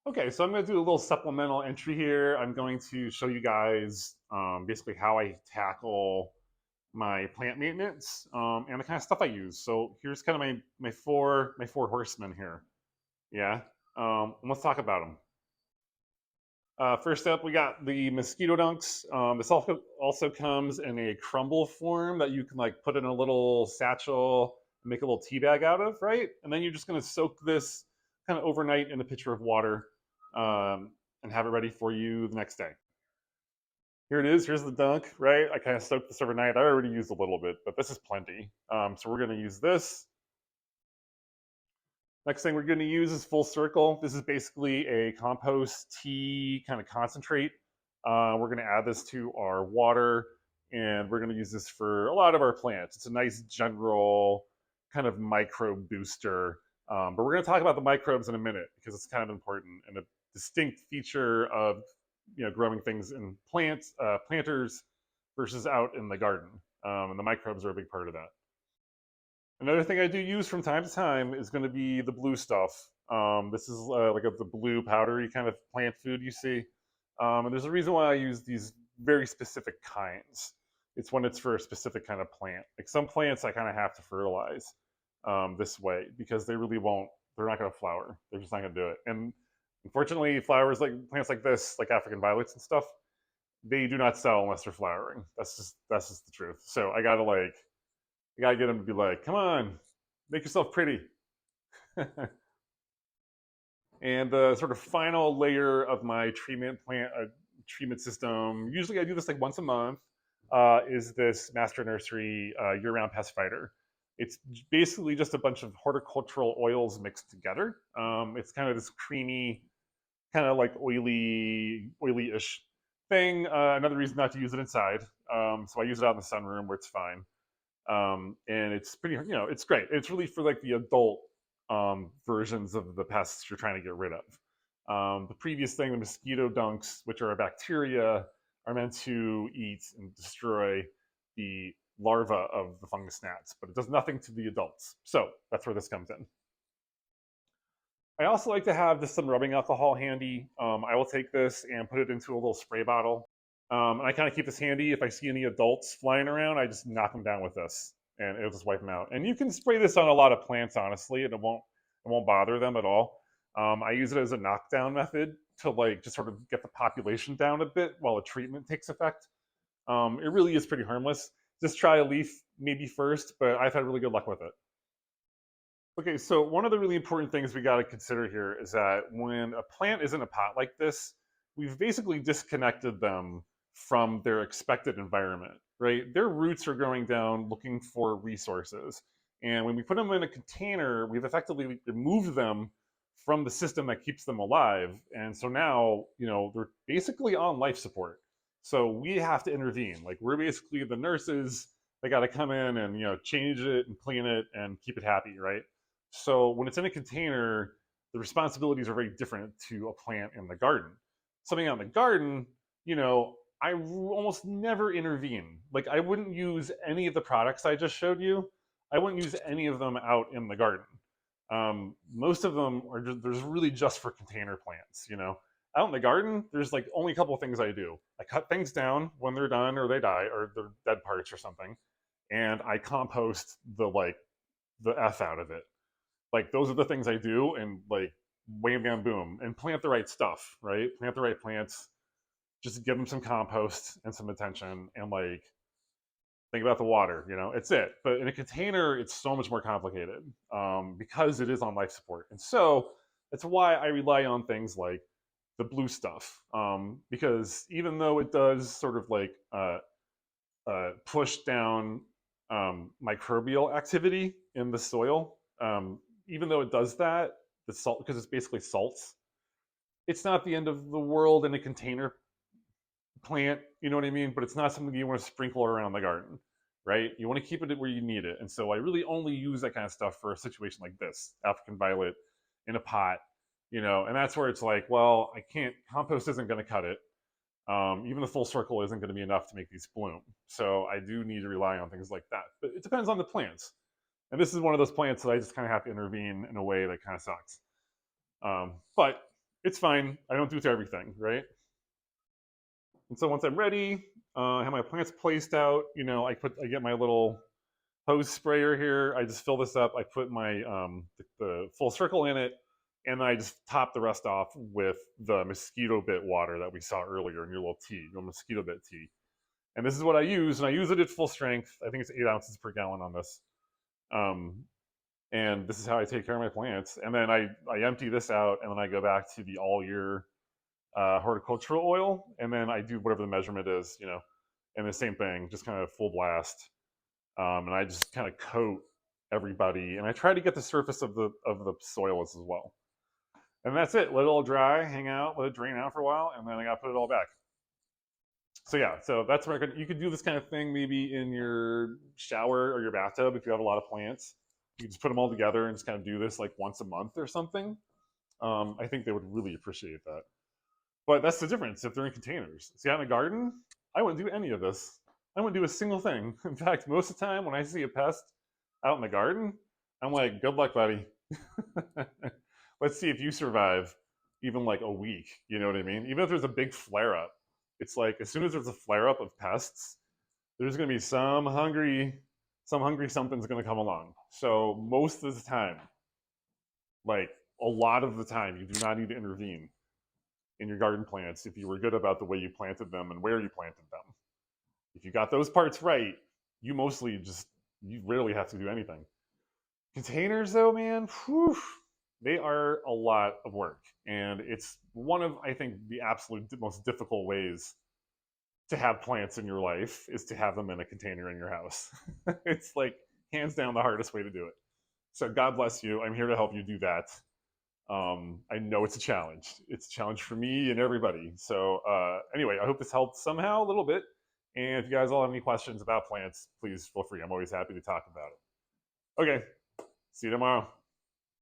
Okay, so I'm going to do a little supplemental entry here. I'm going to show you guys basically how I tackle my plant maintenance and the kind of stuff I use. So here's kind of my four horsemen here. Yeah, let's talk about them. First up, we got the mosquito dunks. This also comes in a crumble form that you can like put in a little satchel and make a little tea bag out of, right? And then you're just going to soak this kind of overnight in a pitcher of water and have it ready for you the next day. Here it is. Here's the dunk, right? I kind of soaked this overnight. I already used a little bit, but this is plenty. So we're going to use this. Next thing we're going to use is Full Circle. This is basically a compost tea kind of concentrate. We're going to add this to our water, and we're going to use this for a lot of our plants. It's a nice general kind of microbe booster. But we're going to talk about the microbes in a minute because it's kind of important and a distinct feature of growing things in planters versus out in the garden. And the microbes are a big part of that. Another thing I do use from time to time is going to be the blue stuff. This is the blue powdery kind of plant food you see. And there's a reason why I use these very specific kinds. It's when it's for a specific kind of plant. Like some plants I kind of have to fertilize this way because they're not going to flower. They're just not going to do it. And unfortunately, flowers like plants like this, like African violets and stuff, they do not sell unless they're flowering. That's just the truth. So I gotta get them to be like, come on, make yourself pretty. And the sort of final layer of my treatment system, usually I do this like once a month, is this Master Nursery year-round pest fighter. It's basically just a bunch of horticultural oils mixed together. It's kind of this creamy, kind of like oily-ish thing. Another reason not to use it inside. So I use it out in the sunroom where it's fine. And it's it's great. It's really for like the adult versions of the pests you're trying to get rid of. The previous thing, the mosquito dunks, which are a bacteria, are meant to eat and destroy the larva of the fungus gnats, but it does nothing to the adults. So that's where this comes in. I also like to have just some rubbing alcohol handy. I will take this and put it into a little spray bottle. And I kind of keep this handy. If I see any adults flying around, I just knock them down with this, and it'll just wipe them out. And you can spray this on a lot of plants, honestly, and it won't bother them at all. I use it as a knockdown method to like just sort of get the population down a bit while a treatment takes effect. It really is pretty harmless. Just try a leaf maybe first, but I've had really good luck with it. Okay, so one of the really important things we got to consider here is that when a plant is in a pot like this, we've basically disconnected them from their expected environment, right? Their roots are growing down looking for resources. And when we put them in a container, we've effectively removed them from the system that keeps them alive. And so now, they're basically on life support. So we have to intervene. Like we're basically the nurses. They got to come in and change it and clean it and keep it happy, right? So when it's in a container, the responsibilities are very different to a plant in the garden. Something out in the garden, I almost never intervene. Like I wouldn't use any of the products I just showed you. I wouldn't use any of them out in the garden. Most of them there's really just for container plants. Out in the garden, there's like only a couple of things I do. I cut things down when they're done or they die or they're dead parts or something, and I compost the f out of it. Like those are the things I do, and like wham bam boom, and plant the right stuff, right? Plant the right plants. Just give them some compost and some attention, and like think about the water. It's it. But in a container, it's so much more complicated because it is on life support, and so that's why I rely on things like the blue stuff because even though it does sort of like push down microbial activity in the soil. Even though it does that, the salt, because it's basically salts, it's not the end of the world in a container plant, you know what I mean? But it's not something you want to sprinkle around the garden, right? You want to keep it where you need it. And so I really only use that kind of stuff for a situation like this, African violet in a pot, and that's where it's like, well, I can't, compost isn't going to cut it. Even the Full Circle isn't going to be enough to make these bloom. So I do need to rely on things like that. But it depends on the plants. And this is one of those plants that I just kind of have to intervene in a way that kind of sucks. But It's fine. I don't do it to everything, right? And so once I'm ready, I have my plants placed out. I get my little hose sprayer here. I just fill this up. I put my the full circle in it, and I just top the rest off with the mosquito bit water that we saw earlier in your little tea, your mosquito bit tea. And this is what I use, and I use it at full strength. I think it's 8 ounces per gallon on this. Um, and this is how I take care of my plants. And then I empty this out, and then I go back to the all year horticultural oil, and then I do whatever the measurement is, and the same thing, just kind of full blast, and I just kind of coat everybody, and I try to get the surface of the soils as well. And that's it. Let it all dry, hang out, let it drain out for a while, and then I got to put it all back. So yeah, so that's where you could do this kind of thing maybe in your shower or your bathtub if you have a lot of plants. You can just put them all together and just kind of do this like once a month or something. I think they would really appreciate that. But that's the difference if they're in containers. See, out in a garden, I wouldn't do any of this. I wouldn't do a single thing. In fact, most of the time when I see a pest out in the garden, I'm like, good luck, buddy. Let's see if you survive even like a week. You know what I mean? Even if there's a big flare up, it's like as soon as there's a flare up of pests, there's going to be some hungry something's going to come along. So most of the time, like a lot of the time, you do not need to intervene in your garden plants if you were good about the way you planted them and where you planted them. If you got those parts right, you rarely have to do anything. Containers, though, man, whew, they are a lot of work. And it's one of, I think, the absolute most difficult ways to have plants in your life is to have them in a container in your house. It's like hands down the hardest way to do it. So God bless you. I'm here to help you do that. I know it's a challenge. It's a challenge for me and everybody. So anyway, I hope this helped somehow a little bit. And if you guys all have any questions about plants, please feel free. I'm always happy to talk about it. Okay, see you tomorrow.